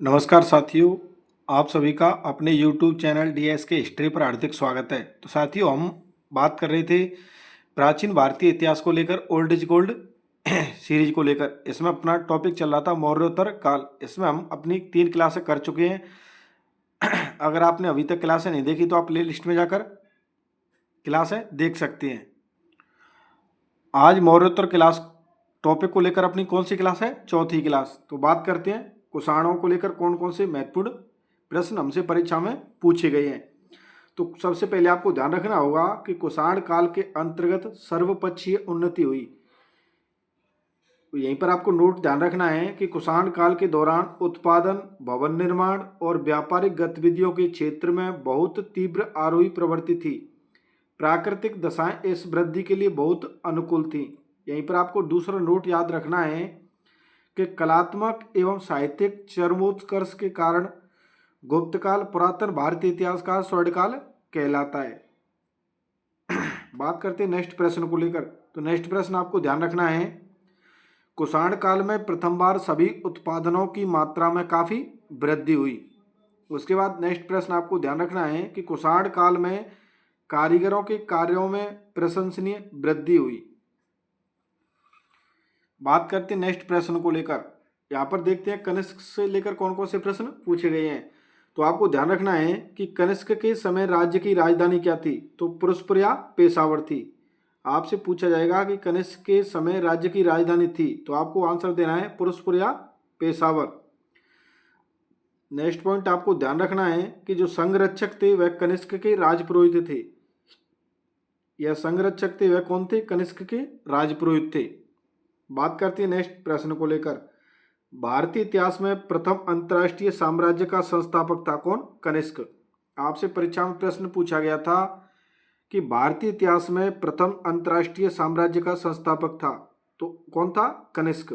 नमस्कार साथियों, आप सभी का अपने YouTube चैनल डीएस के हिस्ट्री पर हार्दिक स्वागत है। तो साथियों, हम बात कर रहे थे प्राचीन भारतीय इतिहास को लेकर, ओल्ड इज गोल्ड सीरीज को लेकर। इसमें अपना टॉपिक चल रहा था मौर्योत्तर काल। इसमें हम अपनी 3 क्लासें कर चुके हैं। अगर आपने अभी तक क्लासें नहीं देखी तो आप प्ले लिस्ट में जाकर क्लासें देख सकते हैं। आज मौर्योत्तर क्लास टॉपिक को लेकर अपनी कौन सी क्लास है? चौथी क्लास। तो बात करते हैं कुषाणों को लेकर कौन कौन से महत्वपूर्ण प्रश्न हमसे परीक्षा में पूछे गए हैं। तो सबसे पहले आपको ध्यान रखना होगा कि कुषाण काल के अंतर्गत सर्वपक्षीय उन्नति हुई। तो यहीं पर आपको नोट ध्यान रखना है कि कुषाण काल के दौरान उत्पादन, भवन निर्माण और व्यापारिक गतिविधियों के क्षेत्र में बहुत तीव्र आरोही प्रवृत्ति थी। प्राकृतिक दशाएं इस वृद्धि के लिए बहुत अनुकूल थीं। यहीं पर आपको दूसरा नोट याद रखना है कि कलात्मक एवं साहित्यिक चरमोत्कर्ष के कारण गुप्तकाल पुरातन भारतीय इतिहास का स्वर्णकाल कहलाता है। बात करते हैं नेक्स्ट प्रश्न को लेकर। तो नेक्स्ट प्रश्न आपको ध्यान रखना है, कुषाण काल में प्रथम बार सभी उत्पादनों की मात्रा में काफ़ी वृद्धि हुई। उसके बाद नेक्स्ट प्रश्न आपको ध्यान रखना है कि कुषाण काल में कारीगरों के कार्यों में प्रशंसनीय वृद्धि हुई। बात करते हैं नेक्स्ट प्रश्न को लेकर। यहाँ पर देखते हैं कनिष्क से लेकर कौन कौन से प्रश्न पूछे गए हैं। तो आपको ध्यान रखना है कि कनिष्क के समय राज्य की राजधानी क्या थी? तो पुरस्पुर या पेशावर थी। आपसे पूछा जाएगा कि कनिष्क के समय राज्य की राजधानी थी, तो आपको आंसर देना है पुरस्पुर या पेशावर। नेक्स्ट पॉइंट आपको ध्यान रखना है कि जो संघरक्षक थे वह कनिष्क के राजपुरोहित थे। यह संघरक्षक थे वह कौन थे? कनिष्क के राजपुरोहित थे। बात करते हैं नेक्स्ट प्रश्न को लेकर। भारतीय इतिहास में प्रथम अंतर्राष्ट्रीय साम्राज्य का संस्थापक था कौन? कनिष्क। आपसे परीक्षा में प्रश्न पूछा गया था कि भारतीय इतिहास में प्रथम अंतर्राष्ट्रीय साम्राज्य का संस्थापक था, तो कौन था? कनिष्क।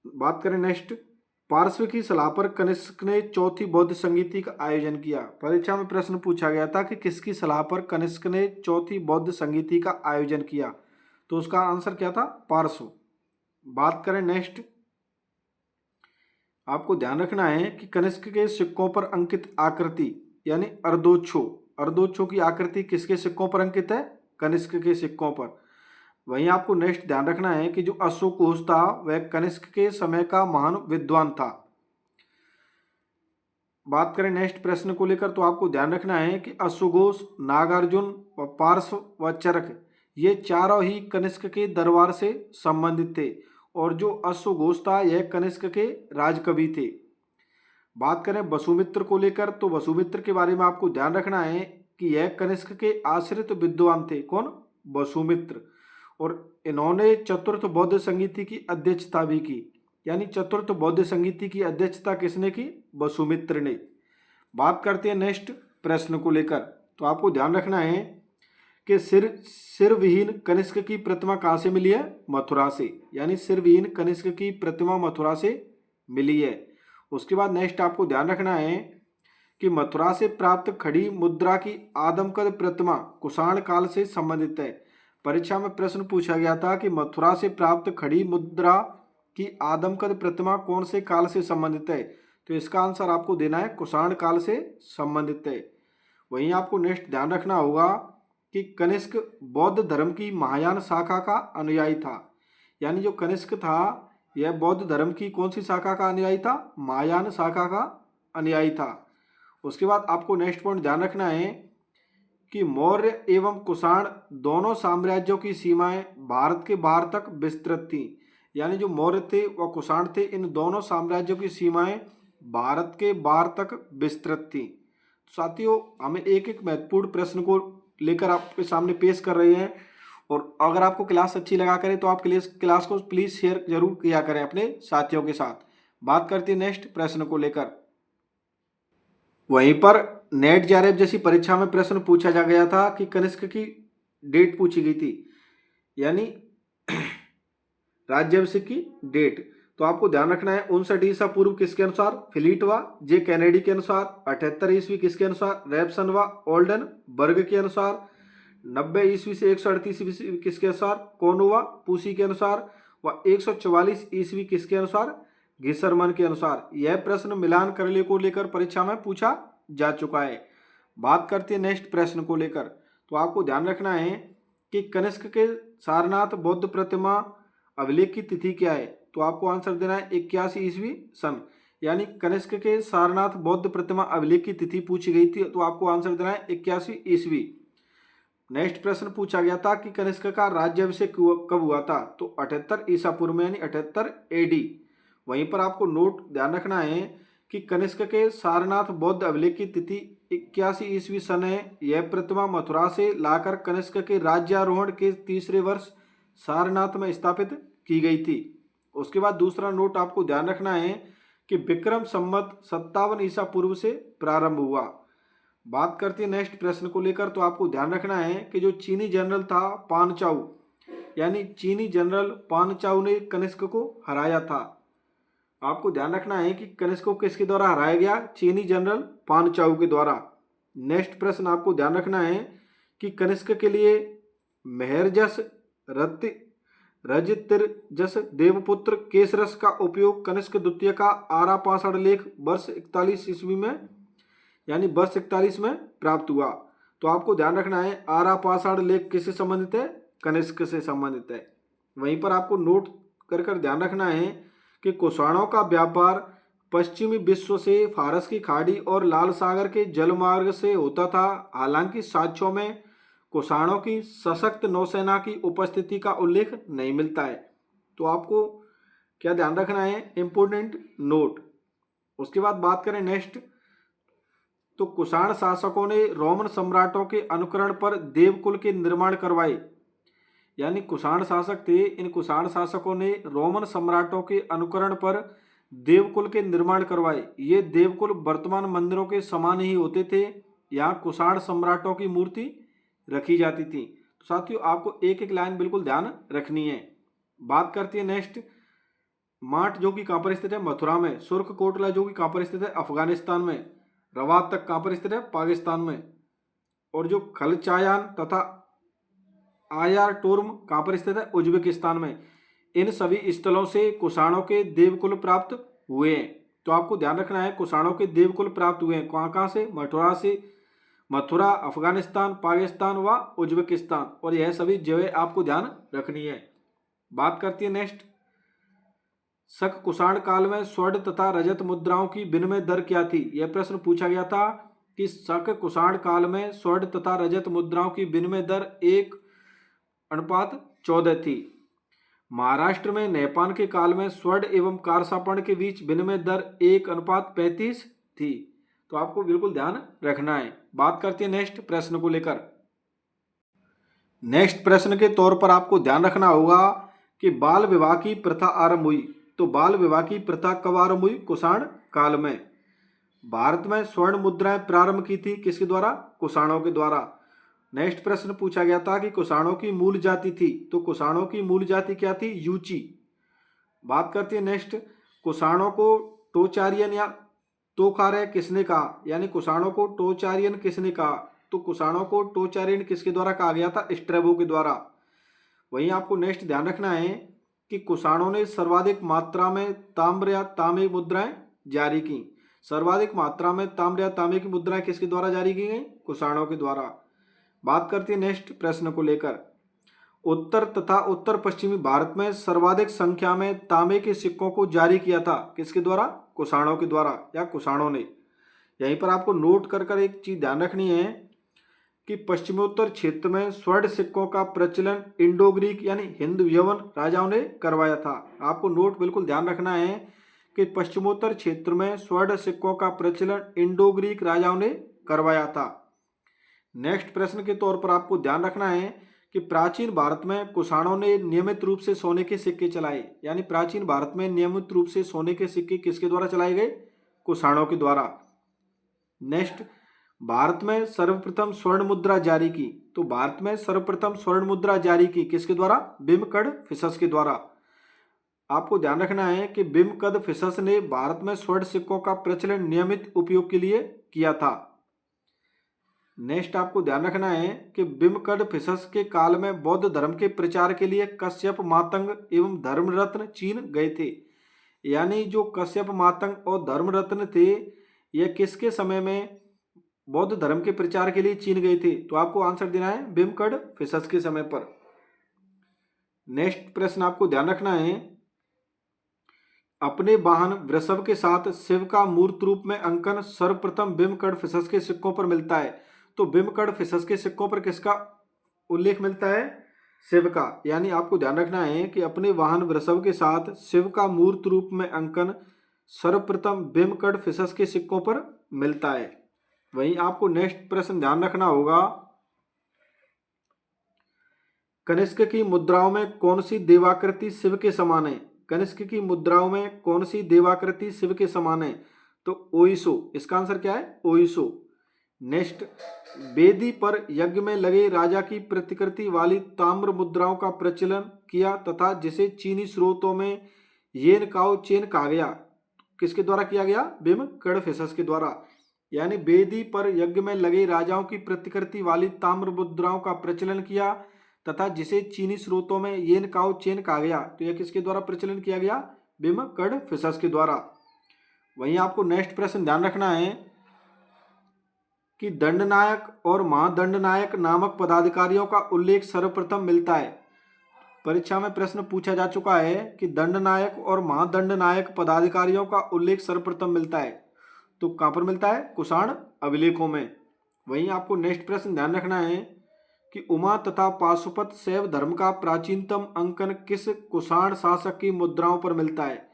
बात करें नेक्स्ट, पार्श्व की सलाह पर कनिष्क ने चौथी बौद्ध संगीति का आयोजन किया। परीक्षा में प्रश्न पूछा गया था कि किसकी सलाह पर कनिष्क ने चौथी बौद्ध संगीति का आयोजन किया, तो उसका आंसर क्या था? पार्श्व। बात करें नेक्स्ट, आपको ध्यान रखना है कि कनिष्क के सिक्कों पर अंकित आकृति यानी अर्धोच्छो की आकृति किसके सिक्कों पर अंकित है? कनिष्क के सिक्कों पर। वहीं आपको नेक्स्ट ध्यान रखना है कि जो अशोक घोष था वह कनिष्क के समय का महान विद्वान था। बात करें नेक्स्ट प्रश्न को लेकर, तो आपको ध्यान रखना है कि अशोक घोष, नागार्जुन व पार्श्व व चरक ये चारों ही कनिष्क के दरबार से संबंधित थे, और जो अश्व घोष था यह कनिष्क के राजकवि थे। बात करें वसुमित्र को लेकर, तो वसुमित्र के बारे में आपको ध्यान रखना है कि यह कनिष्क के आश्रित विद्वान थे। कौन? वसुमित्र। और इन्होंने चतुर्थ बौद्ध संगीति की अध्यक्षता भी की, यानी चतुर्थ बौद्ध संगीति की अध्यक्षता किसने की? वसुमित्र ने। बात करते हैं नेक्स्ट प्रश्न को लेकर। तो आपको ध्यान रखना है कि सिर विहीन कनिष्क की प्रतिमा कहाँ से मिली है? मथुरा से। यानी सिर विहीन कनिष्क की प्रतिमा मथुरा से मिली है। उसके बाद नेक्स्ट आपको ध्यान रखना है कि मथुरा से प्राप्त खड़ी मुद्रा की आदमकद प्रतिमा कुषाण काल से संबंधित है। परीक्षा में प्रश्न पूछा गया था कि मथुरा से प्राप्त खड़ी मुद्रा की आदमकद प्रतिमा कौन से काल से संबंधित है? तो इसका आंसर आपको देना है कुषाण काल से संबंधित है। वहीं आपको नेक्स्ट ध्यान रखना होगा कि कनिष्क बौद्ध धर्म की महायान शाखा का अनुयायी था। यानी जो कनिष्क था यह बौद्ध धर्म की कौन सी शाखा का अनुयायी था? महायान शाखा का अनुयायी था। उसके बाद आपको नेक्स्ट पॉइंट ध्यान रखना है कि मौर्य एवं कुषाण दोनों साम्राज्यों की सीमाएं भारत के बाहर तक विस्तृत थीं। यानी जो मौर्य थे व कुषाण थे, इन दोनों साम्राज्यों की सीमाएं भारत के बाहर तक विस्तृत थीं। साथियों, हमें एक एक महत्वपूर्ण प्रश्न को लेकर आपके सामने पेश कर रहे हैं, और अगर आपको क्लास अच्छी लगा करे तो आप क्लास को प्लीज़ शेयर जरूर किया करें अपने साथियों के साथ। बात करते हैं नेक्स्ट प्रश्न को लेकर। वहीं पर नेट जेआरएफ जैसी परीक्षा में प्रश्न पूछा जा गया था कि कनिष्क की डेट पूछी गई थी, यानी राज्याभिषेक की डेट। तो आपको ध्यान रखना है 59 ईसा पूर्व किसके अनुसार? फिलीट व जे कैनेडी के अनुसार। 78 ईस्वी किसके अनुसार? रैप्सन व ओल्डन बर्ग के अनुसार। 90 ईस्वी से 138 ईस्वी किसके अनुसार? कोनु व पूसी के अनुसार। व 144 ईस्वी किसके अनुसार? घिसरमन के अनुसार। यह प्रश्न मिलान करले को लेकर परीक्षा में पूछा जा चुका है। बात करते हैं नेक्स्ट प्रश्न को लेकर, तो आपको ध्यान रखना है कि कनिष्क के सारनाथ बौद्ध प्रतिमा अभिलेख की तिथि क्या है। तो आपको आंसर देना है 81 ईस्वी सन, यानी कनिष्क के सारनाथ बौद्ध प्रतिमा अभिलेख की तिथि पूछी गई थी, तो आपको आंसर देना है 81 ईस्वी। नेक्स्ट प्रश्न पूछा गया था कि कनिष्क का राज्याभिषेक कब हुआ था। तो 78 ईसा पूर्व में, यानी 78 एडी। वहीं पर आपको नोट ध्यान रखना है कि कनिष्क के सारनाथ बौद्ध अभिलेख की तिथि 81 ईस्वी सन है। यह प्रतिमा मथुरा से लाकर कनिष्क के राज्यारोहण के तीसरे वर्ष सारनाथ में स्थापित की गई थी। उसके बाद दूसरा नोट आपको ध्यान रखना है कि विक्रम संवत 57 ईसा पूर्व से प्रारंभ हुआ। बात करते हैं नेक्स्ट प्रश्न को लेकर, तो आपको ध्यान रखना है कि जो चीनी जनरल था पानचाउ, यानी चीनी जनरल पानचाउ ने कनिष्क को हराया था। आपको ध्यान रखना है कि कनिष्क को किसके द्वारा हराया गया, चीनी जनरल पानचाउ के द्वारा। नेक्स्ट प्रश्न आपको ध्यान रखना है कि कनिष्क के लिए मेहरजस रजतिरजस देवपुत्र केसरस का उपयोग कनिष्क द्वितीय का आरा पाषाण लेख वर्ष 41 ईस्वी में, यानी वर्ष 41 में प्राप्त हुआ। तो आपको ध्यान रखना है आरा पाषाण लेख किससे संबंधित है, कनिष्क से संबंधित है। वहीं पर आपको नोट कर ध्यान रखना है कि कुषाणों का व्यापार पश्चिमी विश्व से फारस की खाड़ी और लाल सागर के जलमार्ग से होता था। हालांकि साक्ष्यों में कुषाणों की सशक्त नौसेना की उपस्थिति का उल्लेख नहीं मिलता है। तो आपको क्या ध्यान रखना है, इंपोर्टेंट नोट। उसके बाद बात करें नेक्स्ट, तो कुषाण शासकों ने रोमन सम्राटों के अनुकरण पर देवकुल के निर्माण करवाए। यानी कुषाण शासक थे, इन कुषाण शासकों ने रोमन सम्राटों के अनुकरण पर देवकुल के निर्माण करवाए। ये देवकुल वर्तमान मंदिरों के समान ही होते थे। यहाँ कुषाण सम्राटों की मूर्ति रखी जाती थी। तो साथियों आपको एक एक लाइन बिल्कुल ध्यान रखनी है। बात करती है नेक्स्ट, माट जो कि कहाँ पर स्थित है, मथुरा में। सुर्ख कोटला जो कि कहाँ पर स्थित है, अफगानिस्तान में। रवात तक कहाँ पर स्थित है, पाकिस्तान में। और जो खलचायान तथा आयार टोर्म कहाँ पर स्थित है, उज्बेकिस्तान में। इन सभी स्थलों से कुषाणों के देवकुल प्राप्त हुए हैं। तो आपको ध्यान रखना है कुषाणों के देवकुल प्राप्त हुए हैं कहाँ कहाँ से, मथुरा, अफगानिस्तान, पाकिस्तान व उज्बेकिस्तान। और यह सभी जगह आपको ध्यान रखनी है। बात करती है नेक्स्ट, शक कुषाण काल में स्वर्ण तथा रजत मुद्राओं की विनिमय दर क्या थी। यह प्रश्न पूछा गया था कि शक कुषाण काल में स्वर्ण तथा रजत मुद्राओं की विनिमय दर 1:14 थी। महाराष्ट्र में नेपान के काल में स्वर्ण एवं कारसापण के बीच विनिमय दर 1:35 थी। तो आपको बिल्कुल ध्यान रखना है। बात करते हैं नेक्स्ट प्रश्न को लेकर। नेक्स्ट प्रश्न के तौर पर आपको ध्यान रखना होगा कि बाल विवाह की प्रथा आरंभ हुई। तो बाल विवाह की प्रथा कब आरंभ हुई, कुषाण काल में। भारत में स्वर्ण मुद्राएं प्रारंभ की थी किसके द्वारा, कुषाणों के द्वारा। नेक्स्ट प्रश्न पूछा गया था कि कुषाणों की मूल जाति थी। तो कुषाणों की मूल जाति क्या थी, यूची। बात करते हैं नेक्स्ट, कुषाणों को टोचारियन या तोखारे किसने कहा, यानी कुषाणों को टोचारियन किसने कहा। तो कुषाणों को टोचारियन किसके द्वारा कहा गया था, स्ट्रैबो के द्वारा। वहीं आपको नेक्स्ट ध्यान रखना है कि कुषाणों ने सर्वाधिक मात्रा में ताम्र या तांबे मुद्राएं जारी की। सर्वाधिक मात्रा में ताम्र या तांबे की मुद्राएं किसके द्वारा जारी की गई, कुषाणों के द्वारा। बात करते हैं नेक्स्ट प्रश्न को लेकर, उत्तर तथा उत्तर पश्चिमी भारत में सर्वाधिक संख्या में तांबे के सिक्कों को जारी किया था किसके द्वारा, कुषाणों के द्वारा या कुषाणों ने। यहीं पर आपको नोट कर एक चीज ध्यान रखनी है कि पश्चिमोत्तर क्षेत्र में स्वर्ण सिक्कों का प्रचलन इंडो ग्रीक यानी हिंद यवन राजाओं ने करवाया था। आपको नोट बिल्कुल ध्यान रखना है कि पश्चिमोत्तर क्षेत्र में स्वर्ण सिक्कों का प्रचलन इंडो ग्रीक राजाओं ने करवाया था। नेक्स्ट प्रश्न के तौर पर आपको ध्यान रखना है कि प्राचीन भारत में कुषाणों ने नियमित रूप से सोने के सिक्के चलाए। यानी प्राचीन भारत में नियमित रूप से सोने के सिक्के किसके द्वारा चलाए गए, कुषाणों के द्वारा। नेक्स्ट, भारत में सर्वप्रथम स्वर्ण मुद्रा जारी की। तो भारत में सर्वप्रथम स्वर्ण मुद्रा जारी की किसके द्वारा, बिमकड़फिसस के द्वारा। आपको ध्यान रखना है कि बिमकड़फिसस ने भारत में स्वर्ण सिक्कों का प्रचलन नियमित उपयोग के लिए किया था। नेक्स्ट आपको ध्यान रखना है कि बिमकड़फिसस के काल में बौद्ध धर्म के प्रचार के लिए कश्यप, मातंग एवं धर्मरत्न चीन गए थे। यानी जो कश्यप मातंग और धर्मरत्न थे, यह किसके समय में बौद्ध धर्म के प्रचार के लिए चीन गए थे? तो आपको आंसर देना है बिमकड़फिसस के समय पर। नेक्स्ट प्रश्न आपको ध्यान रखना है, अपने वाहन वृषभ के साथ शिव का मूर्त रूप में अंकन सर्वप्रथम बिमकड़फिसस के सिक्कों पर मिलता है। तो बिमकड़फिसस के सिक्कों पर किसका उल्लेख मिलता है? शिव का। यानी आपको ध्यान रखना है कि अपने वाहन वृषभ के साथ शिव का मूर्त रूप में अंकन सर्वप्रथम बिमकड़फिसस के सिक्कों पर मिलता है। वहीं आपको नेक्स्ट प्रश्न ध्यान रखना होगा, कनिष्क की मुद्राओं में कौन सी देवाकृति शिव के समान है? कनिष्क की मुद्राओं में कौन सी देवाकृति शिव के समान है? तो ओइसो। इसका आंसर क्या है? ओइसो। नेक्स्ट, वेदी पर यज्ञ में लगे राजा की प्रतिकृति वाली ताम्र मुद्राओं का प्रचलन किया तथा जिसे चीनी स्रोतों में येन काओ चेन कहा गया, किसके द्वारा किया गया? बिमकड़फिसस के द्वारा। यानी वेदी पर यज्ञ में लगे राजाओं की प्रतिकृति वाली ताम्र मुद्राओं का प्रचलन किया तथा जिसे चीनी स्रोतों में येन काओ चेन कहा गया, तो यह किसके द्वारा प्रचलन किया गया? बिमकड़फिसस के द्वारा। वहीं आपको नेक्स्ट प्रश्न ध्यान रखना है कि दंडनायक और महादंडनायक नामक पदाधिकारियों का उल्लेख सर्वप्रथम मिलता है। परीक्षा में प्रश्न पूछा जा चुका है कि दंडनायक और महादंडनायक पदाधिकारियों का उल्लेख सर्वप्रथम मिलता है, तो कहाँ पर मिलता है? कुषाण अभिलेखों में। वहीं आपको नेक्स्ट प्रश्न ध्यान रखना है कि उमा तथा पाशुपत शैव धर्म का प्राचीनतम अंकन किस कुषाण शासक की मुद्राओं पर मिलता है?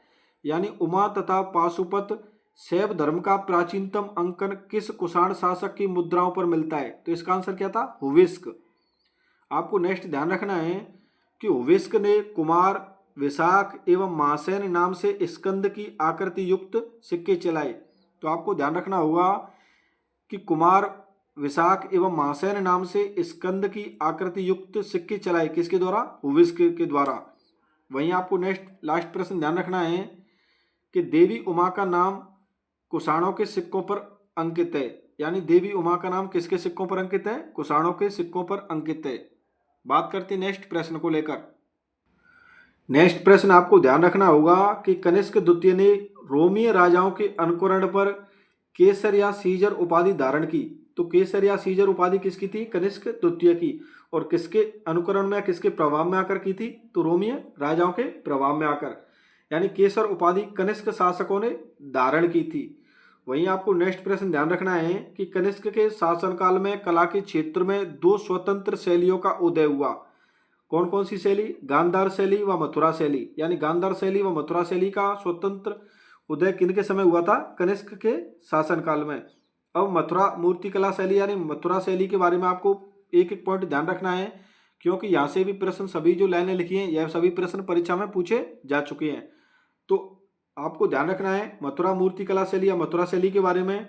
यानी उमा तथा पाशुपत शैव धर्म का प्राचीनतम अंकन किस कुषाण शासक की मुद्राओं पर मिलता है? तो इसका आंसर क्या था? हुविस्क। आपको नेक्स्ट ध्यान रखना है कि हुविस्क ने कुमार, विशाख एवं महासेन नाम से स्कंद की आकृति युक्त सिक्के चलाए। तो आपको ध्यान रखना होगा कि कुमार, विशाख एवं महासेन नाम से स्कंद की आकृति युक्त सिक्के चलाए, किसके द्वारा? हुविस्क के द्वारा। वहीं आपको नेक्स्ट लास्ट प्रश्न ध्यान रखना है कि देवी उमा का नाम कुषाणों के सिक्कों पर अंकित है। यानी देवी उमा का नाम किसके सिक्कों पर अंकित है? कुषाणों के सिक्कों पर अंकित है। बात करते हैं नेक्स्ट प्रश्न को लेकर। नेक्स्ट प्रश्न आपको ध्यान रखना होगा कि कनिष्क द्वितीय ने रोमीय राजाओं के अनुकरण पर केसर या सीजर उपाधि धारण की। तो केसर या सीजर उपाधि किसकी थी? कनिष्क द्वितीय की। और किसके अनुकरण में, किसके प्रभाव में आकर की थी? तो रोमीय राजाओं के प्रभाव में आकर। यानी केसर उपाधि कनिष्क शासकों ने धारण की थी। वहीं आपको नेक्स्ट प्रश्न ध्यान रखना है कि कनिष्क के शासनकाल में कला के क्षेत्र में दो स्वतंत्र शैलियों का उदय हुआ। कौन कौन सी शैली? गांधार शैली व मथुरा शैली। यानी गांधार शैली व मथुरा शैली का स्वतंत्र उदय किनके समय हुआ था? कनिष्क के शासनकाल में। अब मथुरा मूर्तिकला शैली यानी मथुरा शैली के बारे में आपको एक एक पॉइंट ध्यान रखना है, क्योंकि यहाँ से भी प्रश्न, सभी जो लाइनें लिखी हैं यह सभी प्रश्न परीक्षा में पूछे जा चुके हैं। तो आपको ध्यान रखना है मथुरा मूर्तिकला शैली या मथुरा शैली के बारे में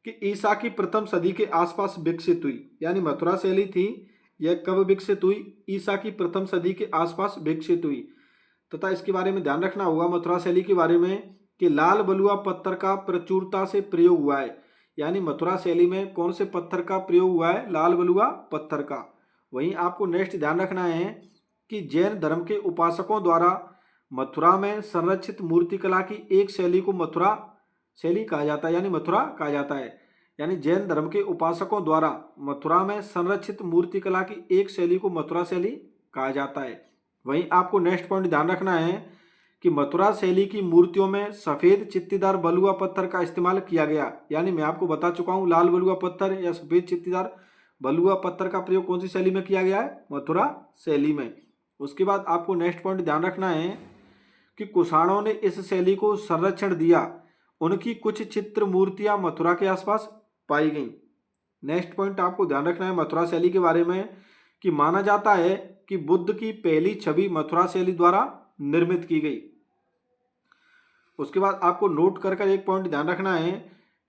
कि ईसा की प्रथम सदी के आसपास विकसित हुई। यानी मथुरा शैली थी, यह कब विकसित हुई? ईसा की प्रथम सदी के आसपास विकसित हुई। तथा इसके बारे में ध्यान रखना होगा मथुरा शैली के बारे में कि लाल बलुआ पत्थर का प्रचुरता से प्रयोग हुआ है। यानी मथुरा शैली में कौन से पत्थर का प्रयोग हुआ है? लाल बलुआ पत्थर का। वहीं आपको नेक्स्ट ध्यान रखना है कि जैन धर्म के उपासकों द्वारा मथुरा में संरक्षित मूर्तिकला की एक शैली को मथुरा शैली कहा जाता है, यानी मथुरा कहा जाता है। यानी जैन धर्म के उपासकों द्वारा मथुरा में संरक्षित मूर्तिकला की एक शैली को मथुरा शैली कहा जाता है। वहीं आपको नेक्स्ट पॉइंट ध्यान रखना है कि मथुरा शैली की मूर्तियों में सफ़ेद चित्तीदार बलुआ पत्थर का इस्तेमाल किया गया। यानी मैं आपको बता चुका हूँ लाल बलुआ पत्थर या सफ़ेद चित्तीदार बलुआ पत्थर का प्रयोग कौन सी शैली में किया गया है? मथुरा शैली में। उसके बाद आपको नेक्स्ट पॉइंट ध्यान रखना है कि कुषाणों ने इस शैली को संरक्षण दिया। उनकी कुछ चित्र मूर्तियां मथुरा के आसपास पाई गईं। नेक्स्ट पॉइंट आपको ध्यान रखना है मथुरा शैली के बारे में कि माना जाता है कि बुद्ध की पहली छवि मथुरा शैली द्वारा निर्मित की गई। उसके बाद आपको नोट कर कर एक पॉइंट ध्यान रखना है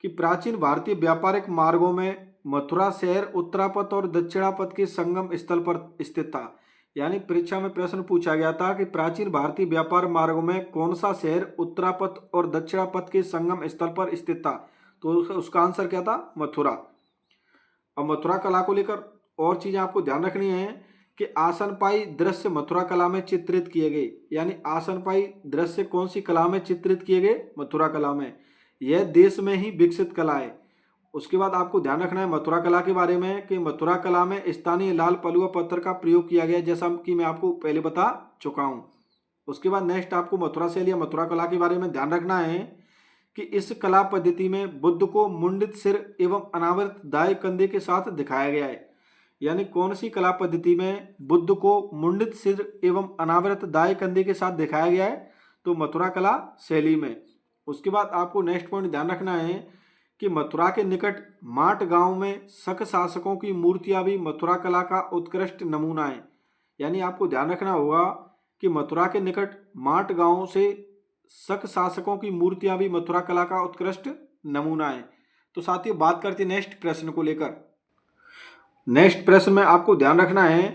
कि प्राचीन भारतीय व्यापारिक मार्गों में मथुरा शहर उत्तरापथ और दक्षिणापथ के संगम स्थल पर स्थित था। यानी परीक्षा में प्रश्न पूछा गया था कि प्राचीन भारतीय व्यापार मार्गों में कौन सा शहर उत्तरापथ और दक्षिणापथ के संगम स्थल पर स्थित था? तो उसका आंसर क्या था? मथुरा। अब मथुरा कला को लेकर और चीज़ें आपको ध्यान रखनी है कि आसनपाई दृश्य मथुरा कला में चित्रित किए गए, यानी आसनपाई दृश्य कौन सी कला में चित्रित किए गए? मथुरा कला में। यह देश में ही विकसित कला है। उसके बाद आपको ध्यान रखना है मथुरा कला के बारे में कि मथुरा कला में स्थानीय लाल पलुआ पत्थर का प्रयोग किया गया, जैसा कि मैं आपको पहले बता चुका हूँ। उसके बाद नेक्स्ट आपको मथुरा शैली या मथुरा कला के बारे में ध्यान रखना है कि इस कला पद्धति में बुद्ध को मुंडित सिर एवं अनावृत दाएं कंधे के साथ दिखाया गया है। यानी कौन सी कला पद्धति में बुद्ध को मुंडित सिर एवं अनावृत दाएं कंधे के साथ दिखाया गया है? तो मथुरा कला शैली में। उसके बाद आपको नेक्स्ट पॉइंट ध्यान रखना है कि मथुरा के निकट माट गांव में शक शासकों की मूर्तियां भी मथुरा कला का उत्कृष्ट नमूना है। यानी आपको ध्यान रखना होगा कि मथुरा के निकट माट गांव से शक शासकों की मूर्तियां भी मथुरा कला का उत्कृष्ट नमूना है। तो साथियों बात करते हैं नेक्स्ट प्रश्न को लेकर। नेक्स्ट प्रश्न में आपको ध्यान रखना है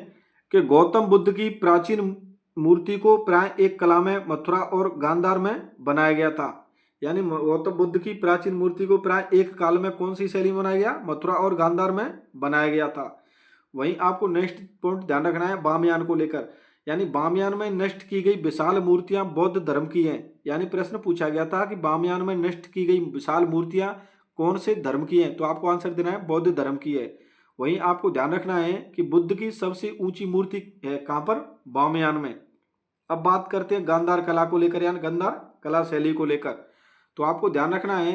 कि गौतम बुद्ध की प्राचीन मूर्ति को प्राय एक कला में मथुरा और गांधार में बनाया गया था। यानी गौतम बुद्ध की प्राचीन मूर्ति को प्राय एक काल में कौन सी शैली में बनाया गया? मथुरा और गांधार में बनाया गया था। वहीं आपको नेक्स्ट पॉइंट ध्यान रखना है बामयान को लेकर। यानी बामयान में नष्ट की गई विशाल मूर्तियां बौद्ध धर्म की हैं। यानी प्रश्न पूछा गया था कि बामयान में नष्ट की गई विशाल मूर्तियां कौन से धर्म की हैं? तो आपको आंसर देना है बौद्ध धर्म की है। वहीं आपको ध्यान रखना है कि बुद्ध की सबसे ऊंची मूर्ति है कहाँ पर? बामयान में। अब बात करते हैं गांधार कला को लेकर, यानी गांधार कला शैली को लेकर। तो आपको ध्यान रखना है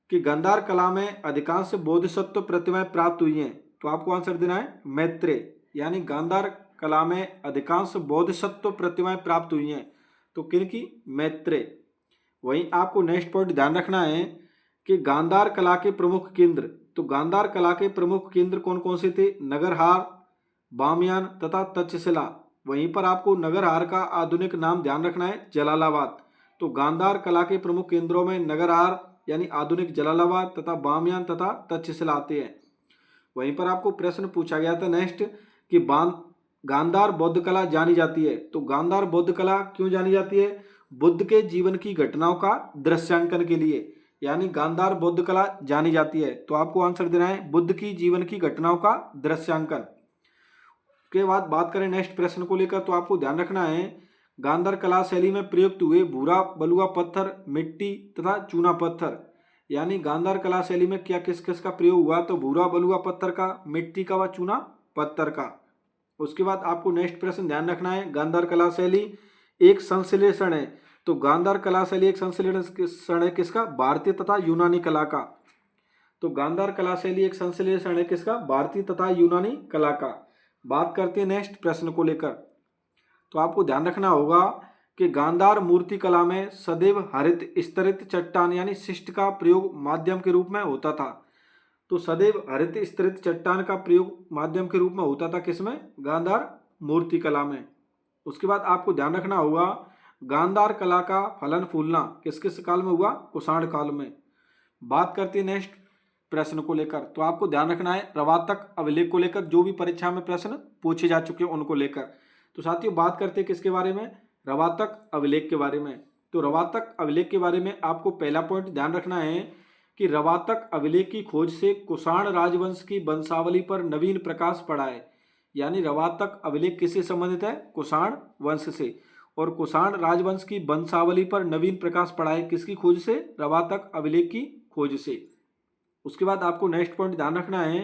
कि गांधार कला में अधिकांश बोधिसत्व प्रतिमाएं प्राप्त हुई हैं। तो आपको आंसर देना है मैत्रेय। यानी गांधार कला में अधिकांश बोधिसत्व प्रतिमाएं प्राप्त हुई हैं। तो किनकी? मैत्रेय। वहीं आपको नेक्स्ट पॉइंट ध्यान रखना है कि गांधार कला के प्रमुख केंद्र। तो गांधार कला के प्रमुख केंद्र कौन कौन से थे? नगरहार, बामयान तथा तक्षशिला। वहीं पर आपको नगरहार का आधुनिक नाम ध्यान रखना है जलालाबाद। तो गांधार कला के प्रमुख केंद्रों में नगरहार यानी आधुनिक जलालाबाद तथा बामयान तथा तक्षशिला आते हैं। वहीं पर आपको प्रश्न पूछा गया था नेक्स्ट कि गांधार बौद्ध कला जानी जाती है। तो गांधार बौद्ध कला क्यों जानी जाती है? बुद्ध के जीवन की घटनाओं का दृश्यांकन के लिए। यानी गांधार बौद्ध कला जानी जाती है। तो आपको आंसर देना है बुद्ध की जीवन की घटनाओं का दृश्यांकन। के बाद बात करें नेक्स्ट प्रश्न को लेकर। तो आपको ध्यान रखना है गांधार कला शैली में प्रयुक्त हुए भूरा बलुआ पत्थर, मिट्टी तथा चूना पत्थर। यानी गांधार कला शैली में क्या किस किस का प्रयोग हुआ? तो भूरा बलुआ पत्थर का, मिट्टी का व चूना पत्थर का। उसके बाद आपको नेक्स्ट प्रश्न ध्यान रखना है गांधार कला शैली एक संश्लेषण है। तो गांधार कला शैली एक संश्लेषण है किसका? भारतीय तथा यूनानी कला का। तो गांधार कला शैली एक संश्लेषण है किसका? भारतीय तथा यूनानी कला का। बात करते हैं नेक्स्ट प्रश्न को लेकर। तो आपको ध्यान रखना होगा कि गांधार मूर्ति कला में सदैव हरित स्तरित चट्टान यानी शिष्ट का प्रयोग माध्यम के रूप में होता था। तो सदैव हरित स्तरित चट्टान का प्रयोग माध्यम के रूप में होता था किसमें? गांधार मूर्ति कला में। उसके बाद आपको ध्यान रखना होगा गांधार कला का फलन फूलना किस किस काल में हुआ? कुषाण काल में। बात करते हैं नेक्स्ट प्रश्न को लेकर। तो आपको ध्यान रखना है रवातक अभिलेख को लेकर, जो भी परीक्षा में प्रश्न पूछे जा चुके हैं उनको लेकर। तो साथियों बात करते हैं किसके बारे में? रवातक अभिलेख के बारे में। तो रवातक अभिलेख के बारे में आपको पहला पॉइंट ध्यान रखना है कि रवातक अभिलेख की खोज से कुषाण राजवंश की वंशावली पर नवीन प्रकाश पड़ा है। यानी रवातक अभिलेख किससे संबंधित है? कुषाण वंश से। और कुषाण राजवंश की वंशावली पर नवीन प्रकाश पड़ा है किसकी खोज से? रवातक अभिलेख की खोज से। उसके बाद आपको नेक्स्ट पॉइंट ध्यान रखना है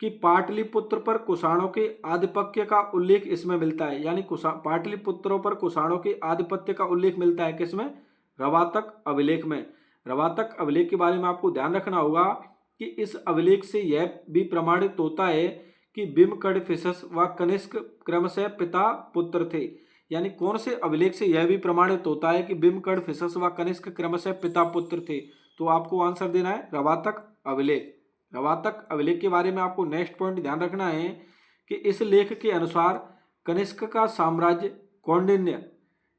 कि पाटलिपुत्र पर कुषाणों के आधिपत्य का उल्लेख इसमें मिलता है। यानी पाटलिपुत्रों पर कुषाणों के आधिपत्य का उल्लेख मिलता है किसमें? रवातक अभिलेख में। रवातक अभिलेख के बारे में आपको ध्यान रखना होगा कि इस अभिलेख से यह भी प्रमाणित होता है कि बिम्बकड़फिसस व कनिष्क क्रमशः पिता पुत्र थे। यानी कौन से अभिलेख से यह भी प्रमाणित होता है कि बिम्बकड़फिसस व कनिष्क क्रमशः पिता पुत्र थे? तो आपको आंसर देना है रवातक अभिलेख। रवातक अभिलेख के बारे में आपको नेक्स्ट पॉइंट ध्यान रखना है कि इस लेख के अनुसार कनिष्क का साम्राज्य कौंडिन्य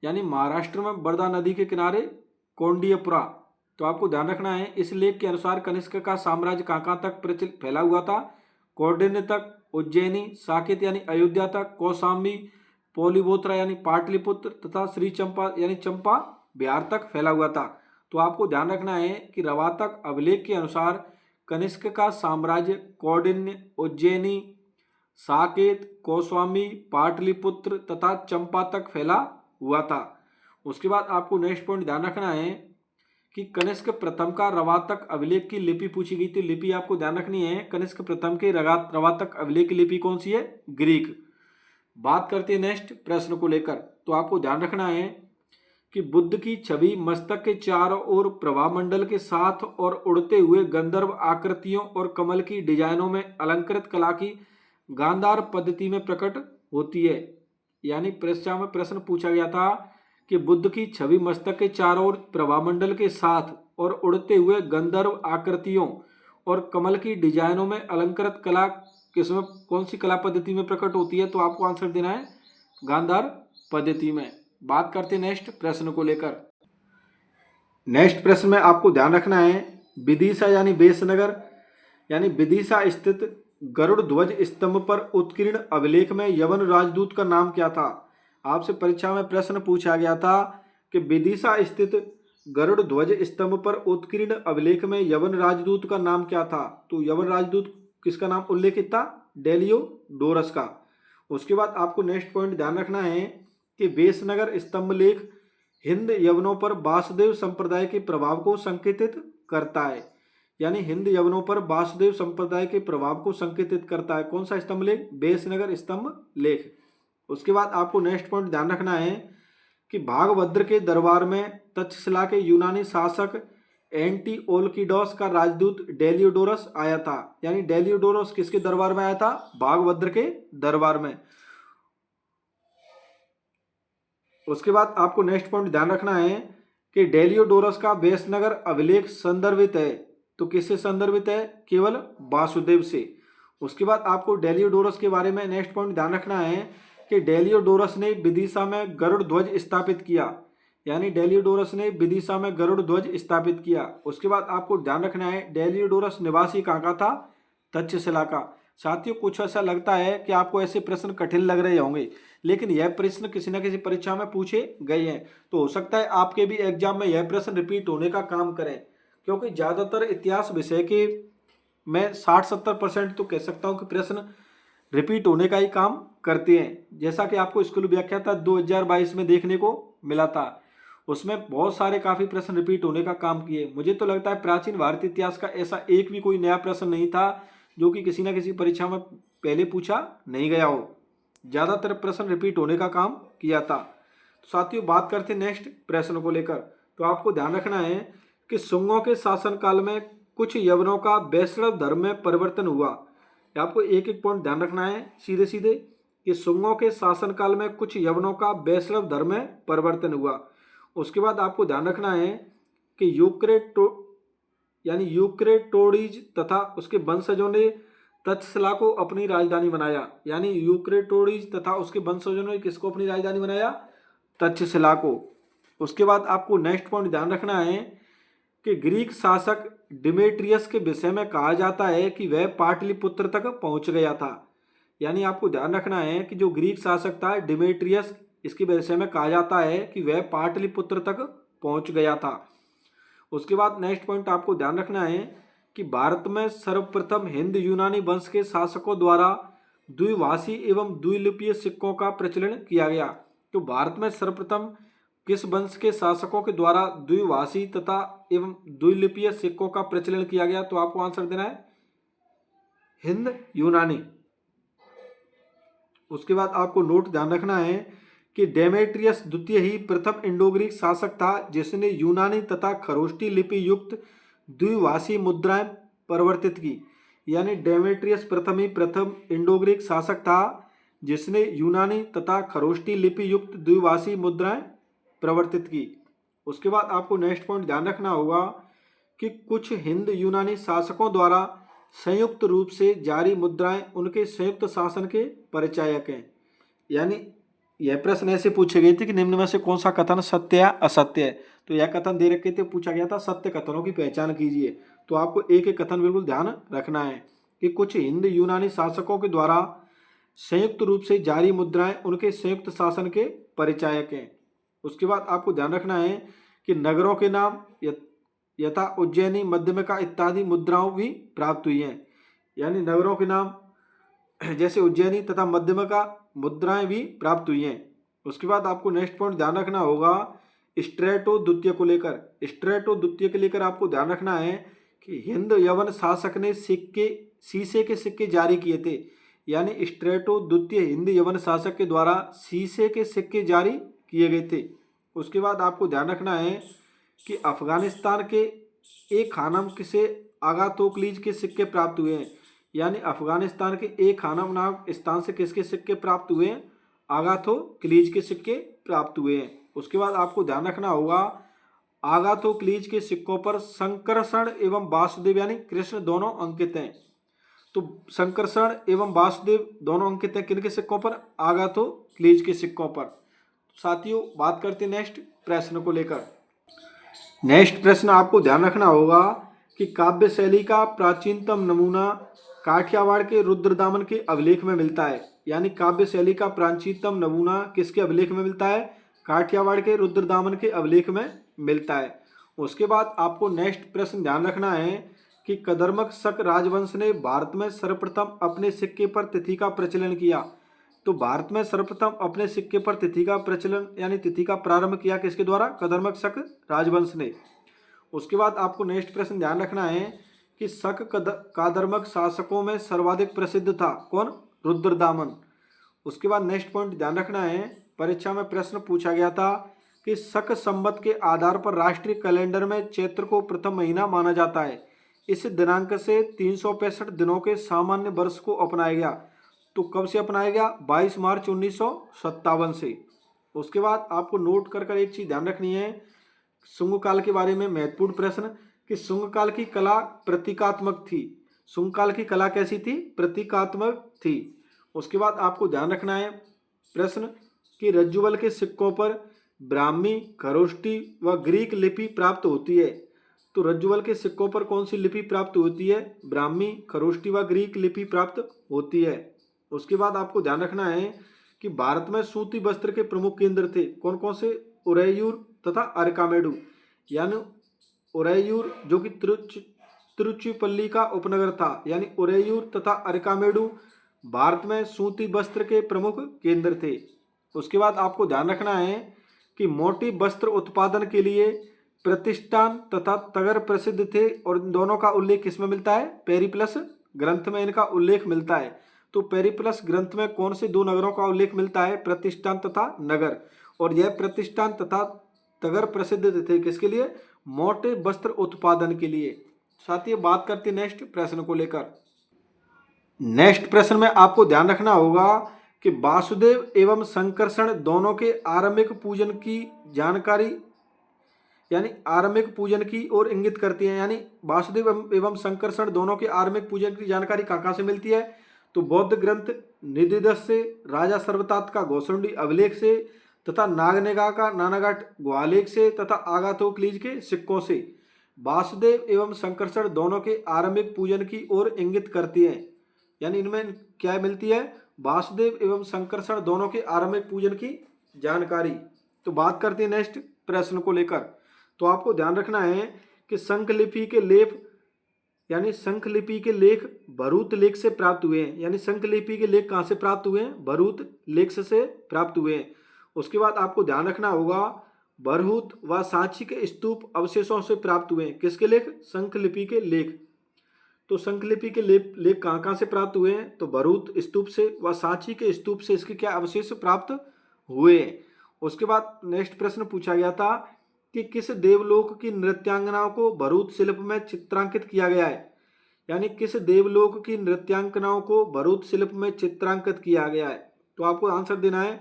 यानी महाराष्ट्र में वर्धा नदी के किनारे कौंडियपुरा। तो आपको ध्यान रखना है इस लेख के अनुसार कनिष्क का साम्राज्य कहाँ तक फैला हुआ था? कौंडिन्य तक, उज्जैनी, साकेत यानी अयोध्या तक, कौशाम्बी, पौलिबोत्रा यानी पाटलिपुत्र तथा श्री चंपा यानी चंपा बिहार तक फैला हुआ था। तो आपको ध्यान रखना है कि रवातक अभिलेख के अनुसार कनिष्क का साम्राज्य कौंडिन्य, उज्जैनी, साकेत, कौशाम्बी, पाटलिपुत्र तथा चंपा तक फैला हुआ था। उसके बाद आपको नेक्स्ट पॉइंट ध्यान रखना है कि कनिष्क प्रथम का रवातक अभिलेख की लिपि पूछी गई थी। लिपि आपको ध्यान रखनी है, कनिष्क प्रथम के रवातक अभिलेख की लिपि कौन सी है? ग्रीक। बात करते हैं नेक्स्ट प्रश्न को लेकर, तो आपको ध्यान रखना है कि बुद्ध की छवि मस्तक के चारों ओर प्रभामंडल के साथ और उड़ते हुए गंधर्व आकृतियों और कमल की डिजाइनों में अलंकृत कला की गांधार पद्धति में प्रकट होती है। यानी परीक्षा में प्रश्न पूछा गया था कि बुद्ध की छवि मस्तक के चारों ओर प्रभामंडल के साथ और उड़ते हुए गंधर्व आकृतियों और कमल की डिजाइनों में अलंकृत कला किसमें, कौन सी कला पद्धति में प्रकट होती है? तो आपको आंसर देना है गांधार पद्धति में। बात करते हैं नेक्स्ट प्रश्न को लेकर। नेक्स्ट प्रश्न में आपको ध्यान रखना है विदिशा यानी बेसनगर यानी विदिशा स्थित गरुड़ ध्वज स्तंभ पर उत्कीर्ण अभिलेख में यवन राजदूत का नाम क्या था? आपसे परीक्षा में प्रश्न पूछा गया था कि विदिशा स्थित गरुड़ ध्वज स्तंभ पर उत्कीर्ण अभिलेख में यवन राजदूत का नाम क्या था? तो यवन राजदूत किसका नाम उल्लेखित था? डेलियोडोरस का। उसके बाद आपको नेक्स्ट पॉइंट ध्यान रखना है कि बेसनगर स्तंभ लेख हिंद यवनों पर वासुदेव संप्रदाय के प्रभाव को संकेतित करता है। यानी हिंद यवनों पर वासुदेव संप्रदाय के प्रभाव को संकेतित करता है। कौन सा स्तंभ लेख? बेसनगर स्तंभ लेख। उसके बाद आपको नेक्स्ट पॉइंट ध्यान रखना है कि भागभद्र के दरबार में तक्षशिला के यूनानी शासक एंटीओलकिडोस का राजदूत डेलियोडोरस आया था। यानी डेलियोडोरस किसके दरबार में आया था? भागभद्र के दरबार में। उसके बाद आपको नेक्स्ट पॉइंट ध्यान रखना है कि डेलियोडोरस का बेसनगर अभिलेख संदर्भित है, तो किससे संदर्भित है? केवल वासुदेव से। उसके बाद आपको डेलियोडोरस के बारे में नेक्स्ट पॉइंट ध्यान रखना है कि डेलियोडोरस ने विदिशा में गरुड़ ध्वज स्थापित किया। यानी डेलियोडोरस ने विदिशा में गरुड़ ध्वज स्थापित किया। उसके बाद आपको ध्यान रखना है डेलियोडोरस निवासी कहाँ का था? तक्षशिला का। साथियों कुछ ऐसा लगता है कि आपको ऐसे प्रश्न कठिन लग रहे होंगे, लेकिन यह प्रश्न किसी न किसी परीक्षा में पूछे गए हैं, तो हो सकता है आपके भी एग्जाम में यह प्रश्न रिपीट होने का काम करें, क्योंकि ज़्यादातर इतिहास विषय के मैं 60-70% तो कह सकता हूँ कि प्रश्न रिपीट होने का ही काम करते हैं। जैसा कि आपको स्कूल व्याख्याता 2022 में देखने को मिला था, उसमें बहुत सारे काफ़ी प्रश्न रिपीट होने का काम किए। मुझे तो लगता है प्राचीन भारतीय इतिहास का ऐसा एक भी कोई नया प्रश्न नहीं था जो कि किसी न किसी परीक्षा में पहले पूछा नहीं गया हो। ज़्यादातर प्रश्न रिपीट होने का काम किया था। तो साथियों बात करते हैं नेक्स्ट प्रश्न को लेकर, तो आपको ध्यान रखना है कि शुंगों के शासनकाल में कुछ यवनों का वैष्णव धर्म में परिवर्तन हुआ। आपको एक एक पॉइंट ध्यान रखना है सीधे सीधे कि शुंगों के शासनकाल में कुछ यवनों का वैष्णव धर्म में परिवर्तन हुआ। उसके बाद आपको ध्यान रखना है कि यूक्रेटोडीज तथा उसके वंशजों ने तक्षशिला को अपनी राजधानी बनाया। यानी यूक्रेटोडीज तथा उसके वंशजों ने किसको अपनी राजधानी बनाया? तक्षशिला को। उसके बाद आपको नेक्स्ट पॉइंट ध्यान रखना है कि ग्रीक शासक डिमेट्रियस के विषय में कहा जाता है कि वह पाटलिपुत्र तक पहुंच गया था। यानी आपको ध्यान रखना है कि जो ग्रीक शासक था डिमेट्रियस, इसके विषय में कहा जाता है कि वह पाटलिपुत्र तक पहुंच गया था। उसके बाद नेक्स्ट पॉइंट आपको ध्यान रखना है कि भारत में सर्वप्रथम हिंद यूनानी वंश के शासकों द्वारा द्विभाषी एवं द्विलिपीय सिक्कों का प्रचलन किया गया। तो भारत में सर्वप्रथम किस वंश के शासकों के द्वारा द्विभाषी तथा एवं द्विलिपीय सिक्कों का प्रचलन किया गया? तो आपको आंसर देना है हिंद यूनानी। उसके बाद आपको नोट ध्यान रखना है कि डेमेट्रियस द्वितीय ही प्रथम इंडो ग्रीक शासक था जिसने यूनानी तथा खरोष्टी लिपि युक्त द्विभाषी मुद्राएं परिवर्तित की। यानी डेमेट्रियस प्रथम इंडो ग्रीक शासक था जिसने यूनानी तथा खरोष्टी लिपि युक्त द्विभाषी मुद्राएं प्रवर्तित की। उसके बाद आपको नेक्स्ट पॉइंट ध्यान रखना होगा कि कुछ हिंद यूनानी शासकों द्वारा संयुक्त रूप से जारी मुद्राएं उनके संयुक्त शासन के परिचायक हैं। यानी यह प्रश्न ऐसे पूछे गए थे कि निम्न में से कौन सा कथन सत्य या असत्य है? तो यह कथन दे रखे थे, पूछा गया था सत्य कथनों की पहचान कीजिए। तो आपको एक एक कथन बिल्कुल ध्यान रखना है कि कुछ हिंद यूनानी शासकों के द्वारा संयुक्त रूप से जारी मुद्राएं उनके संयुक्त शासन के परिचायक हैं। उसके बाद आपको ध्यान रखना है कि नगरों के नाम यथा उज्जैनी, मध्यमिका इत्यादि मुद्राओं भी प्राप्त हुई हैं। यानी नगरों के नाम जैसे उज्जैनी तथा मध्यमका मुद्राएं भी प्राप्त हुई हैं। उसके बाद आपको नेक्स्ट पॉइंट ध्यान रखना होगा स्ट्रेटो द्वितीय को लेकर। स्ट्रेटो द्वितीय के लेकर आपको ध्यान रखना है कि हिंद यवन शासक ने सिक्के, शीशे के सिक्के जारी किए थे। यानी स्ट्रेटो द्वितीय हिंद यवन शासक के द्वारा शीशे के सिक्के जारी किए गए थे। उसके बाद आपको ध्यान रखना है कि अफगानिस्तान के एक खानम से आगातोकलीज के सिक्के प्राप्त हुए हैं। यानी अफगानिस्तान के एक खानम नाम स्थान से किसके सिक्के प्राप्त हुए हैं? आगाथोकलीज के सिक्के प्राप्त हुए हैं। उसके बाद आपको ध्यान रखना होगा आगाथोकलीज के सिक्कों पर संकर्षण एवं वासुदेव यानी कृष्ण दोनों अंकित हैं। तो संकर्षण एवं वासुदेव दोनों अंकित हैं किनके सिक्कों पर? आगाथोकलीज के सिक्कों पर। साथियों, बात करते हैं नेक्स्ट प्रश्न को लेकर। नेक्स्ट प्रश्न आपको ध्यान रखना होगा कि काव्य शैली का प्राचीनतम नमूना काठियावाड़ के रुद्रदामन के अभिलेख में मिलता है। यानी काव्य शैली का प्राचीनतम नमूना किसके अभिलेख में मिलता है? काठियावाड़ के रुद्रदामन के अभिलेख में मिलता है। उसके बाद आपको नेक्स्ट प्रश्न ध्यान रखना है कि कदर्मक शक राजवंश ने भारत में सर्वप्रथम अपने सिक्के पर तिथि का प्रचलन किया। तो भारत में सर्वप्रथम अपने सिक्के पर तिथि का प्रचलन यानी तिथि का प्रारंभ किया किसके द्वारा? कदर्मक शक राजवंश ने। उसके बाद आपको नेक्स्ट प्रश्न ध्यान रखना है कि शक कादर्मक शासकों में सर्वाधिक प्रसिद्ध था कौन? रुद्रदामन। उसके बाद नेक्स्ट पॉइंट ध्यान रखना है, परीक्षा में प्रश्न पूछा गया था कि शक संवत के आधार पर राष्ट्रीय कैलेंडर में चैत्र को प्रथम महीना माना जाता है। इस दिनांक से 365 दिनों के सामान्य वर्ष को अपनाया गया। तो कब से अपनाया गया? 22 मार्च 1957 से। उसके बाद आपको नोट कर एक चीज़ ध्यान रखनी है शुंग काल के बारे में, महत्वपूर्ण प्रश्न कि शुंग काल की कला प्रतीकात्मक थी। शुंग काल की कला कैसी थी? प्रतीकात्मक थी। उसके बाद आपको ध्यान रखना है प्रश्न कि रज्जुवल के सिक्कों पर ब्राह्मी, खरोष्टी व ग्रीक लिपि प्राप्त होती है। तो रज्जुवल के सिक्कों पर कौन सी लिपि प्राप्त होती है? ब्राह्मी, खरोष्टी व ग्रीक लिपि प्राप्त होती है। उसके बाद आपको ध्यान रखना है कि भारत में सूती वस्त्र के प्रमुख केंद्र थे कौन कौन से? उरैयूर तथा अरकामेडू। यानी उरैयूर जो कि तिरुचिपल्ली का उपनगर था, यानी उरैयूर तथा अरकामेडू भारत में सूती वस्त्र के प्रमुख केंद्र थे। उसके बाद आपको ध्यान रखना है कि मोटी वस्त्र उत्पादन के लिए प्रतिष्ठान तथा तगर प्रसिद्ध थे और इन दोनों का उल्लेख किसमें मिलता है? पेरिप्लस ग्रंथ में इनका उल्लेख मिलता है। तो पेरिप्लस ग्रंथ में कौन से दो नगरों का उल्लेख मिलता है? प्रतिष्ठान तथा नगर। और यह प्रतिष्ठान तथा तगर प्रसिद्ध थे किसके लिए? मोटे वस्त्र उत्पादन के लिए। साथियों, बात करते हैं नेक्स्ट प्रश्न को लेकर। नेक्स्ट प्रश्न में आपको ध्यान रखना होगा कि वासुदेव एवं संकर्षण दोनों के आरंभिक पूजन की जानकारी यानी आरंभिक पूजन की ओर इंगित करती है। यानी वासुदेव एवं संकर्षण दोनों के आरंभिक पूजन की जानकारी कहाँ से मिलती है? तो बौद्ध ग्रंथ निदिदस से, राजा सर्वतात का घोसुंडी अभिलेख से तथा नागनेगा का नानाघाट गुहालेख से तथा आगाथोकलीज के सिक्कों से। वासुदेव एवं संकर्षण दोनों के आरंभिक पूजन की ओर इंगित करती है। यानी इनमें क्या मिलती है? वासुदेव एवं संकर्षण दोनों के आरंभिक पूजन की जानकारी। तो बात करते हैं नेक्स्ट प्रश्न को लेकर। तो आपको ध्यान रखना है कि शंखलिपि के लेख यानी शंखलिपि के लेख भरूत लेख से प्राप्त हुए हैं। यानी शंखलिपि के लेख कहाँ से प्राप्त हुए हैं? भरूत लेख से प्राप्त हुए हैं। उसके बाद आपको ध्यान रखना होगा भरहूत व सांची के स्तूप अवशेषों से प्राप्त हुए हैं। किसके लेख? शंखलिपि के लेख। तो शंखलिपि के लेख कहाँ से प्राप्त हुए हैं? तो भरूत स्तूप से व सांची के स्तूप से इसके क्या अवशेष प्राप्त हुए हैं। उसके बाद नेक्स्ट प्रश्न पूछा गया था कि किस देवलोक की नृत्यांगनाओं को भरूत शिल्प में चित्रांकित किया गया है? यानी किस देवलोक की नृत्यांगनाओं को भरूत शिल्प में चित्रांकित किया गया है? तो आपको आंसर देना है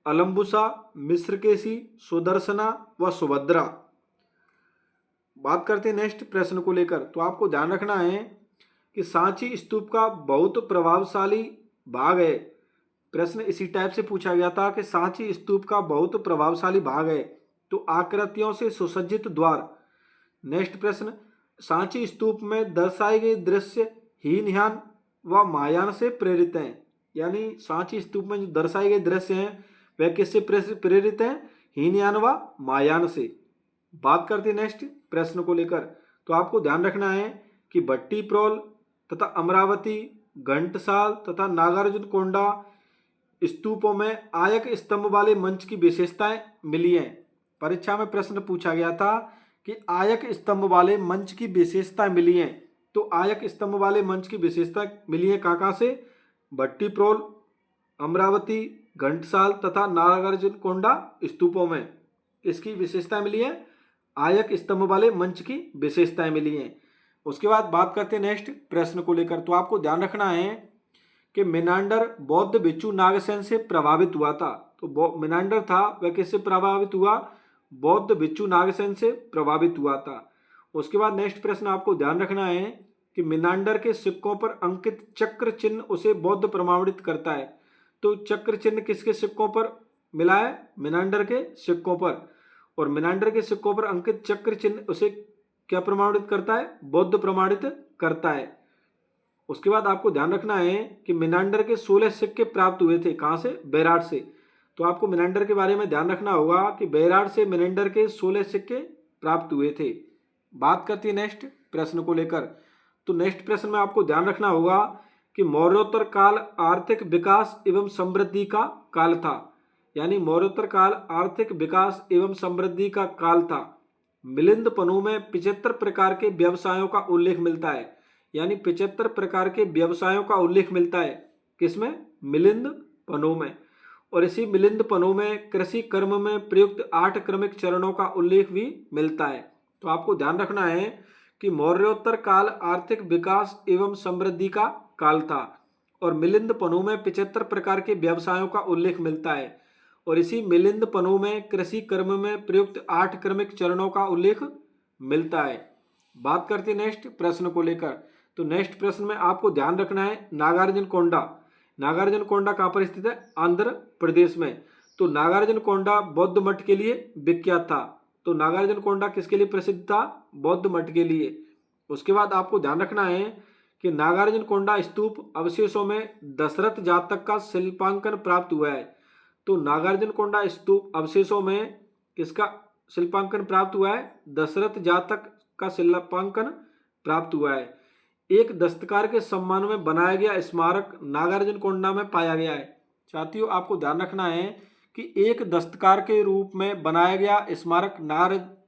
अलम्बुसा, मिश्रकेशी, सुदर्शना व सुभद्रा। बात करते हैं नेक्स्ट प्रश्न को लेकर। तो आपको ध्यान रखना है कि सांची स्तूप का बहुत प्रभावशाली भाग है। प्रश्न इसी टाइप से पूछा गया था कि सांची स्तूप का बहुत प्रभावशाली भाग है। तो आकृतियों से सुसज्जित द्वार। नेक्स्ट प्रश्न, सांची स्तूप में दर्शाए गए दृश्य हीनयान व महायान से प्रेरित हैं। यानी सांची स्तूप में जो दर्शाए गए दृश्य हैं वह किससे प्रेरित हैं? हीनयान व महायान से। बात करते हैं नेक्स्ट प्रश्न को लेकर। तो आपको ध्यान रखना है कि भट्टी प्रोल तथा अमरावती घंटसाल तथा नागार्जुनकोंडा स्तूपों में आयक स्तंभ वाले मंच की विशेषताएं मिली हैं। परीक्षा में प्रश्न पूछा गया था कि आयक स्तंभ वाले मंच की विशेषताएं मिली हैं। तो आयक स्तंभ वाले मंच की विशेषता मिली है कहाँ से? भट्टीप्रोल, अमरावती, घंटसाल तथा नागार्जुनकोंडा स्तूपों में इसकी विशेषताएं मिली है। आयक स्तंभ वाले मंच की विशेषताएं मिली हैं। उसके बाद बात करते हैं नेक्स्ट प्रश्न को लेकर। तो आपको ध्यान रखना है कि मिनांडर बौद्ध भिक्षु नागसेन से प्रभावित हुआ था। तो मिनांडर था वह किससे प्रभावित हुआ? बौद्ध भिक्षु नागसेन से प्रभावित हुआ था। उसके बाद नेक्स्ट प्रश्न आपको ध्यान रखना है कि मिनांडर के सिक्कों पर अंकित चक्र चिन्ह उसे बौद्ध प्रमाणित करता है। तो चक्र चिन्ह किसके सिक्कों पर मिला है? मिनांडर के सिक्कों पर। और मिनांडर के सिक्कों पर अंकित चक्र चिन्ह उसे क्या प्रमाणित करता है? बौद्ध प्रमाणित करता है। उसके बाद आपको ध्यान रखना है कि मिनांडर के 16 सिक्के प्राप्त हुए थे। कहाँ से? बेराट से। तो आपको मिनांडर के बारे में ध्यान रखना होगा कि बेराट से मिनांडर के 16 सिक्के प्राप्त हुए थे। बात करती है नेक्स्ट प्रश्न को लेकर। तो नेक्स्ट प्रश्न में आपको ध्यान रखना होगा कि मौर्योत्तर काल आर्थिक विकास एवं समृद्धि का काल था। यानी मौर्योत्तर काल आर्थिक विकास एवं समृद्धि का काल था। मिलिंद पन्नू में 75 प्रकार के व्यवसायों का उल्लेख मिलता है। यानी 75 प्रकार के व्यवसायों का उल्लेख मिलता है किसमें? मिलिंद पन्नू में। और इसी मिलिंद पन्नू में कृषि कर्म में प्रयुक्त 8 क्रमिक चरणों का उल्लेख भी मिलता है। तो आपको ध्यान रखना है कि मौर्योत्तर काल आर्थिक विकास एवं समृद्धि का काल था और मिलिंद पन्नू में 75 प्रकार के व्यवसायों का उल्लेख मिलता है। और इसी मिलिंद पन्नू में कृषि कर्म में प्रयुक्त 8 क्रमिक चरणों का उल्लेख मिलता है। बात करते हैं नेक्स्ट प्रश्न को लेकर। तो नेक्स्ट प्रश्न में आपको ध्यान रखना है नागार्जुनकोंडा। नागार्जुनकोंडा कहाँ पर स्थित है? आंध्र प्रदेश में। तो नागार्जुनकोंडा बौद्ध मठ के लिए विख्यात था। तो नागार्जुनकोंडा किसके लिए प्रसिद्ध था? बौद्ध मठ के लिए। उसके बाद आपको ध्यान रखना है कि नागार्जुनकोंडा स्तूप अवशेषों में दशरथ जातक का शिल्पांकन प्राप्त हुआ है। तो नागार्जुनकोंडा स्तूप अवशेषों में किसका शिल्पांकन प्राप्त हुआ है? दशरथ जातक का शिल्पांकन प्राप्त हुआ है। एक दस्तकार के सम्मान में बनाया गया स्मारक नागार्जुनकोंडा में पाया गया है। साथियों आपको ध्यान रखना है कि एक दस्तकार के रूप में बनाया गया स्मारक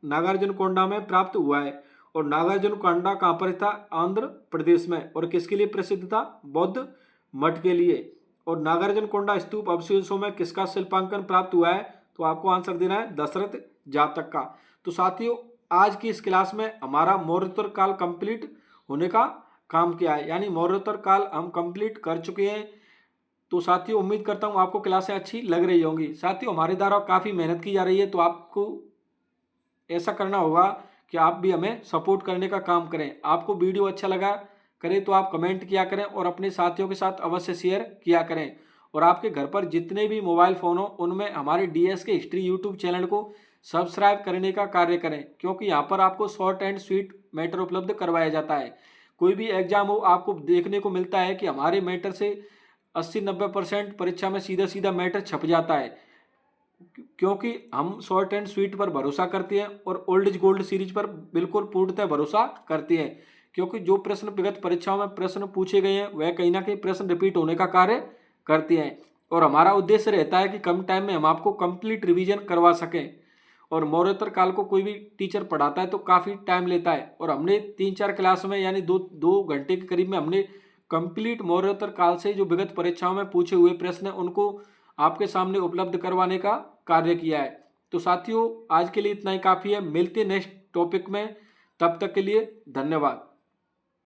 नागार्जुनकोंडा में प्राप्त हुआ है। और नागार्जुनकोंडा कहाँ पर था? आंध्र प्रदेश में। और किसके लिए प्रसिद्ध था? बौद्ध मठ के लिए। और नागार्जुनकोंडा स्तूप अवशेषों में किसका शिल्पांकन प्राप्त हुआ है? तो आपको आंसर देना है दशरथ जातक का। तो साथियों आज की इस क्लास में हमारा मौर्योत्तर काल कंप्लीट होने का काम किया है। यानी मौर्योत्तर काल हम कंप्लीट कर चुके हैं। तो साथियों उम्मीद करता हूँ आपको क्लासें अच्छी लग रही होंगी। साथियों हमारे द्वारा काफ़ी मेहनत की जा रही है, तो आपको ऐसा करना होगा कि आप भी हमें सपोर्ट करने का काम करें। आपको वीडियो अच्छा लगा करें तो आप कमेंट किया करें और अपने साथियों के साथ अवश्य शेयर किया करें। और आपके घर पर जितने भी मोबाइल फ़ोन हो उनमें हमारे DS के हिस्ट्री यूट्यूब चैनल को सब्सक्राइब करने का कार्य करें, क्योंकि यहाँ पर आपको शॉर्ट एंड स्वीट मैटर उपलब्ध करवाया जाता है। कोई भी एग्जाम हो आपको देखने को मिलता है कि हमारे मैटर से 80-90% परीक्षा में सीधा सीधा मैटर छप जाता है, क्योंकि हम शॉर्ट एंड स्वीट पर भरोसा करते हैं और ओल्ड इज गोल्ड सीरीज पर बिल्कुल पूर्णतः भरोसा करते हैं। क्योंकि जो प्रश्न विगत परीक्षाओं में प्रश्न पूछे गए हैं वह कहीं ना कहीं प्रश्न रिपीट होने का कार्य करते हैं। और हमारा उद्देश्य रहता है कि कम टाइम में हम आपको कंप्लीट रिवीजन करवा सकें। और मौर्योत्तर काल को कोई भी टीचर पढ़ाता है तो काफ़ी टाइम लेता है, और हमने 3-4 क्लास में यानी दो घंटे के करीब में हमने कंप्लीट मौर्योत्तर काल से जो विगत परीक्षाओं में पूछे हुए प्रश्न हैं उनको आपके सामने उपलब्ध करवाने का कार्य किया है। तो साथियों आज के लिए इतना ही काफ़ी है। मिलते हैं नेक्स्ट टॉपिक में, तब तक के लिए धन्यवाद।